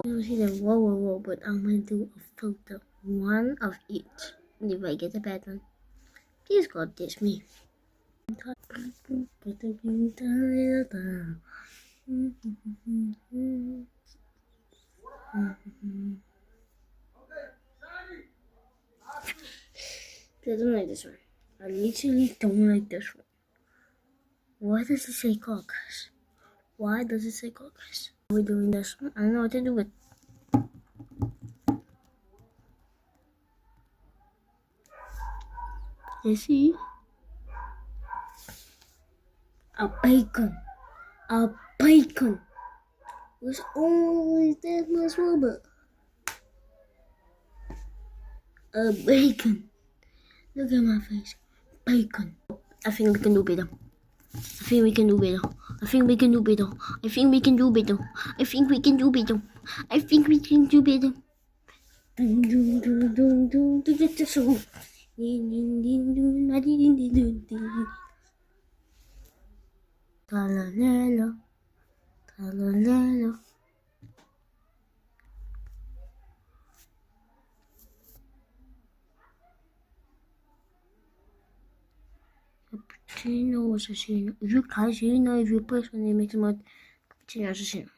You see the whoa, but I'm gonna do a filter, one of each. And if I get a bad one, please God dish me. I don't like this one. I literally don't like this one. Why does it say caucus? Why does it say caucus? We're doing this one. I don't know what to do with. You see? A bacon. A bacon. Was always that much rubber. A bacon. Look at my face. Bacon. I think we can do better. I think we can do better. I think we can do better. I think we can do better. I think we can do better. I think we can do better. Talalelo, talalelo. Cappuccino assassino. If you casino, if you press on it, makes more cappuccino assassino.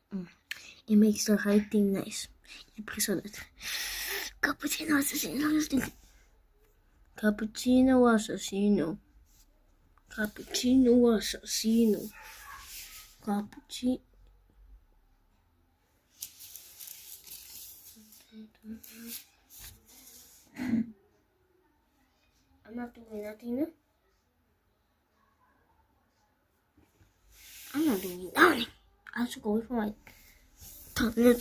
It makes the right thing nice. You press on it. Cappuccino assassino. Cappuccino assassino. Cappuccino assassino. Cappuccino. I'm not doing nothing now. I'm not doing nothing. I should go for my tablet.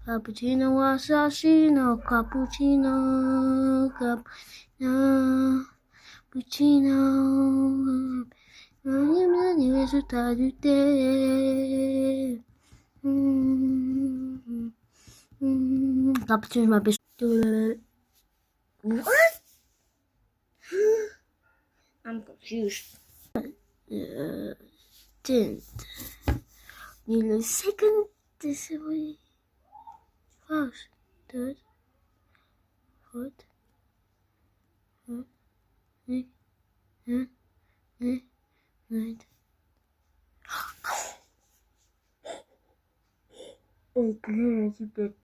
Cappuccino assassino, cappuccino, cappuccino. Non è risultato di te. Cappuccino is my best. What? I'm confused. Didn't. Second, this way. First, third, fourth, fifth, ninth. Oh,